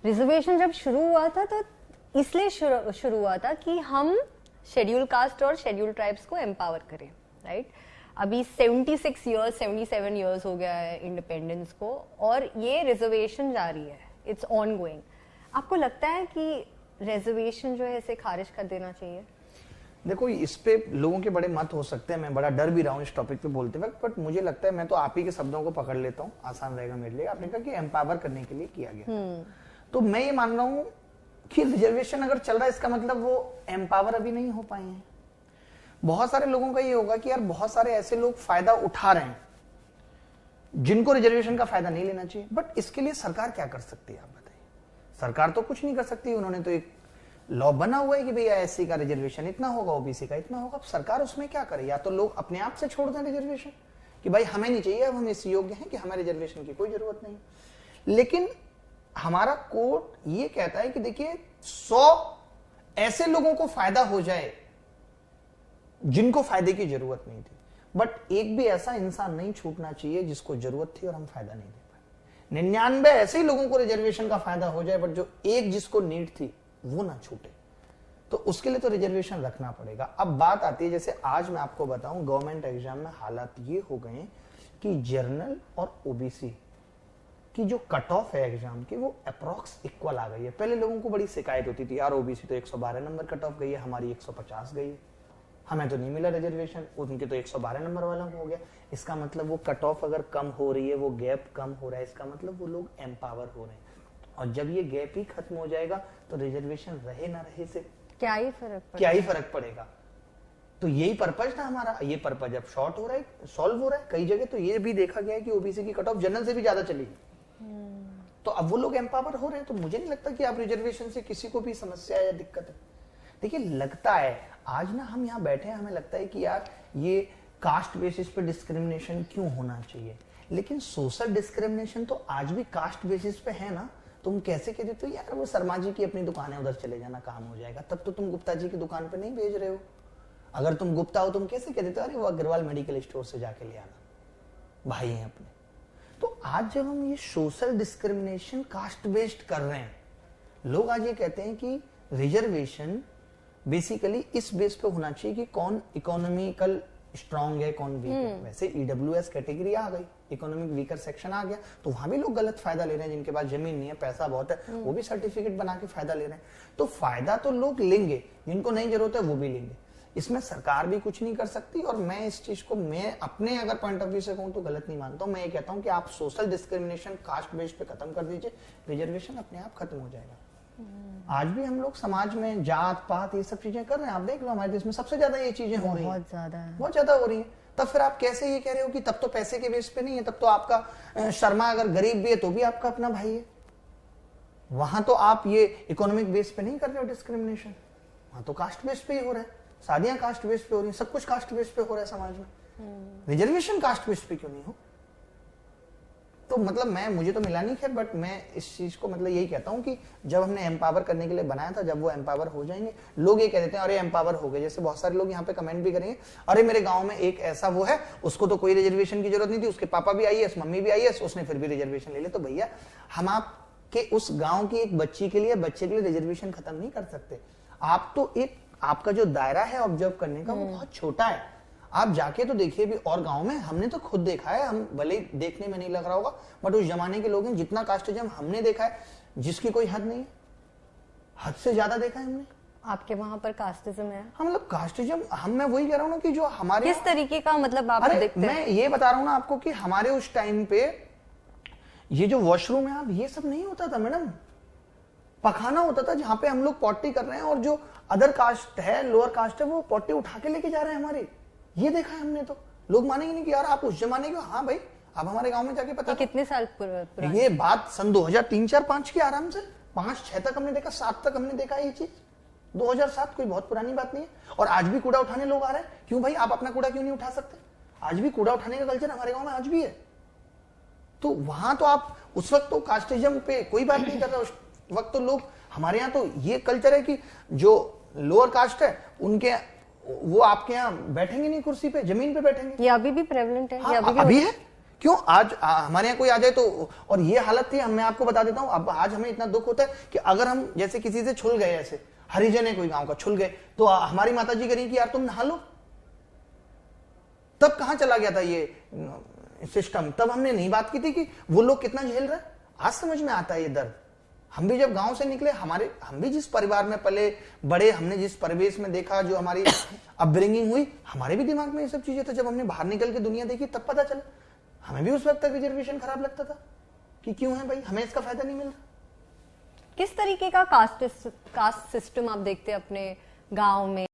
Reservation जब शुरू हुआ था तो इसलिए शुरू हुआ था कि हम शेड्यूल कास्ट और शेड्यूल ट्राइब्स को एम्पावर करें, राइट? अभी 76 इयर्स 77 इयर्स हो गया है इंडिपेंडेंस को, और ये रिजर्वेशन जारी है, इट्स ऑन गोइंग। आपको लगता है कि रिजर्वेशन जो है इसे खारिज कर देना चाहिए? देखो, इस पे लोगों के बड़े मत हो सकते हैं, मैं बड़ा डर भी रहा हूँ इस टॉपिक पे बोलते वक्त, बट मुझे लगता है मैं तो आप ही के शब्दों को पकड़ लेता हूँ, आसान रहेगा मेरे लिए। आपने कहा कि एम्पावर करने के लिए किया गया, तो मैं ये मान रहा हूँ कि रिजर्वेशन अगर चल रहा है इसका मतलब वो एम्पावर अभी नहीं हो पाए हैं। बहुत सारे लोगों का ये होगा कि यार बहुत सारे ऐसे लोग फायदा उठा रहे हैं जिनको रिजर्वेशन का फायदा नहीं लेना चाहिए, बट इसके लिए सरकार क्या कर सकती है आप बताइए? सरकार तो कुछ नहीं कर सकती, उन्होंने तो एक लॉ बना हुआ है कि भैया एससी का रिजर्वेशन इतना होगा, ओबीसी का इतना होगा। अब सरकार उसमें क्या करे? या तो लोग अपने आप से छोड़ दें रिजर्वेशन कि भाई हमें नहीं चाहिए, अब हम इस योग्य हैं कि हमें रिजर्वेशन की कोई जरूरत नहीं। लेकिन हमारा कोर्ट ये कहता है कि देखिए 100 ऐसे लोगों को फायदा हो जाए जिनको फायदे की जरूरत नहीं थी, बट एक भी ऐसा इंसान नहीं छूटना चाहिए जिसको जरूरत थी और हम फायदा नहीं दे पाए। 99 ऐसे ही लोगों को रिजर्वेशन का फायदा हो जाए, बट जो एक जिसको नीड थी वो ना छूटे, तो उसके लिए तो रिजर्वेशन रखना पड़ेगा। अब बात आती है, जैसे आज मैं आपको बताऊं गवर्नमेंट एग्जाम में हालात ये हो गए कि जर्नल और ओबीसी की जो कट ऑफ है एग्जाम की वो अप्रॉक्स इक्वल आ गई है। पहले लोगों को बड़ी शिकायत होती थी, यार ओबीसी तो 112 नंबर कट ऑफ गई है, हमारी 150 गई है, हमें तो नहीं मिला रिजर्वेशन, उनके तो 112 नंबर वालों को हो गया। इसका मतलब वो कट ऑफ अगर कम हो रही है, वो गैप कम हो रहा है, इसका मतलब वो लोग एम्पावर हो रहे हैं। और जब ये गैप ही खत्म हो जाएगा तो रिजर्वेशन रहे ना रहे से क्या ही फर्क पड़ेगा? तो यही पर्पज था हमारा। ये पर्पज अब शॉर्ट हो रहा है, सॉल्व हो रहा है। कई जगह तो ये भी देखा गया है कि ओबीसी की कट ऑफ जनरल से भी ज्यादा चली, तो अब वो लोग एम्पावर हो रहे हैं। तो मुझे नहीं लगता कि आप रिजर्वेशन से किसी को भी समस्या या दिक्कत है। देखिए, लगता है आज ना हम यहाँ बैठे हैं, हमें लगता है कि यार ये कास्ट बेसिस पे डिस्क्रिमिनेशन क्यों होना चाहिए, लेकिन सोशल डिस्क्रिमिनेशन तो आज भी कास्ट बेसिस पे है ना। तुम कैसे कह देते हो यार वो शर्मा जी की अपनी दुकान है, उधर चले जाना, काम हो जाएगा, तब तो तुम गुप्ता जी की दुकान पे नहीं भेज रहे हो। अगर तुम गुप्ता हो तुम कैसे कह देते हो अरे वो अग्रवाल मेडिकल स्टोर से जाके ले आना, भाई हैं अपने। तो आज जब हम ये सोशल डिस्क्रिमिनेशन कास्ट बेस्ड कर रहे हैं, लोग आज ये कहते हैं कि रिजर्वेशन बेसिकली इस बेस पे होना चाहिए कि कौन इकोनॉमिकल स्ट्रांग है कौन वीक है। वैसे ईडब्ल्यूएस कैटेगरी आ गई, इकोनॉमिक वीकर सेक्शन आ गया, तो वहां भी लोग गलत फायदा ले रहे हैं। जिनके पास जमीन नहीं है, पैसा बहुत है, वो भी सर्टिफिकेट बना के फायदा ले रहे हैं। तो फायदा तो लोग लेंगे, जिनको नहीं जरूरत है वो भी लेंगे। इसमें सरकार भी कुछ नहीं कर सकती। और मैं इस चीज को मैं अपने अगर पॉइंट ऑफ व्यू से कहूं तो गलत नहीं मानता हूं। मैं ये कहता हूं कि आप सोशल डिस्क्रिमिनेशन कास्ट बेस्ड पे खत्म कर दीजिए, रिजर्वेशन अपने आप खत्म हो जाएगा। आज भी हम लोग समाज में जात पात ये सब चीजें कर रहे हैं। आप देख लो हमारे देश में सबसे ज्यादा ये चीजें हो रही हैं, बहुत ज्यादा हो रही है। तब फिर आप कैसे ये कह रहे हो कि तब तो पैसे के बेस पे नहीं है, तब तो आपका शर्मा अगर गरीब भी है तो भी आपका अपना भाई है। वहां तो आप ये इकोनॉमिक बेस पे नहीं कर रहे हो डिस्क्रिमिनेशन, वहां तो कास्ट बेस पे ही हो रहा है। शादियां कास्ट बेस पे हो रही है, सब कुछ कास्ट बेस पे हो रहा है समाज में। रिजर्वेशन कास्ट बेस पे क्यों नहीं हो? तो मतलब मुझे तो मिला नहीं खैर, बट मैं इस चीज को मतलब यही कहता हूं कि जब हमने एम्पावर करने के लिए बनाया था, जब वो एम्पावर हो जाएंगे, लोग ये कह देते हैं अरे एम्पावर हो गए। जैसे बहुत सारे लोग यहाँ पे कमेंट भी करेंगे, अरे मेरे गांव में एक ऐसा वो है, उसको तो कोई रिजर्वेशन की जरूरत नहीं थी, उसके पापा भी आईएएस, मम्मी भी आईएएस, उसने फिर भी रिजर्वेशन ले लिया। तो भैया हम आपके उस गाँव की एक बच्चे के लिए रिजर्वेशन खत्म नहीं कर सकते। आप तो एक आपका जो दायरा है ऑब्जर्व करने का वो बहुत छोटा है। आप जाके तो देखिए भी और गांव में, हमने तो खुद देखा है, हम भले ही देखने में नहीं लग रहा होगा, बट उस जमाने के लोग हैं, जितना कास्टिज्म हमने देखा है जिसकी कोई हद नहीं है, हद से ज्यादा देखा है हमने। आपके वहां पर कास्टिज्म है? हाँ, मतलब कास्टिज्म मैं वही कह रहा हूँ ना कि जो हमारे किस तरीके का मतलब आप देखते हैं? मैं ये बता रहा हूँ ना आपको कि हमारे उस टाइम पे ये जो वॉशरूम है, आप ये सब नहीं होता था मैडम। पखाना होता था जहां पे हम लोग पॉटी कर रहे हैं और जो अदर कास्ट है, लोअर कास्ट है, वो पॉटी उठा के लेके जा रहे हैं हमारी। ये देखा है हमने। तो लोग मानेंगे नहीं कि यार आप उस जमाने के। हाँ भाई, अब हमारे गांव में जाके पता कितने साल पुरानी ये बात सन 2003, 4, 5 की आराम से 5, 6 तक हमने देखा, 7 तक हमने देखा ये चीज। 2007 कोई बहुत पुरानी बात नहीं है। और आज भी कूड़ा उठाने लोग आ रहे हैं। क्यों भाई, आप अपना कूड़ा क्यों नहीं उठा सकते? आज भी कूड़ा उठाने का कल्चर हमारे गाँव में आज भी है। तो वहां तो आप उस वक्त तो कास्टिज्म पे कोई बात नहीं कर रहे। उस वक्त तो लोग, हमारे यहाँ तो ये कल्चर है कि जो लोअर कास्ट है उनके, वो आपके यहाँ बैठेंगे नहीं कुर्सी पे, जमीन पे बैठेंगे। ये अभी भी प्रेवलेंट है? हाँ, अभी है। क्यों आज हमारे यहाँ कोई आ जाए तो, और ये हालत थी, मैं आपको बता देता हूं, अब आज हमें इतना दुख होता है कि अगर हम जैसे किसी से छुल गए, ऐसे हरिजन है कोई गांव का, छुल गए, तो हमारी माता जी करें कि यार तुम नहा लो। तब कहां चला गया था ये सिस्टम? तब हमने नहीं बात की थी कि वो लोग कितना झेल रहे हैं। आज समझ में आता है ये दर्द। हम भी जब गांव से निकले, हम भी जिस परिवार में पले बड़े, हमने जिस परिवेश में देखा, जो हमारी अपब्रिंगिंग हुई, हमारे भी दिमाग में ये सब चीजें था। जब हमने बाहर निकल के दुनिया देखी तब पता चला। हमें भी उस वक्त तक रिजर्वेशन खराब लगता था कि क्यों है भाई, हमें इसका फायदा नहीं मिल रहा। किस तरीके का कास्ट सिस्टम आप देखते हैं अपने गांव में?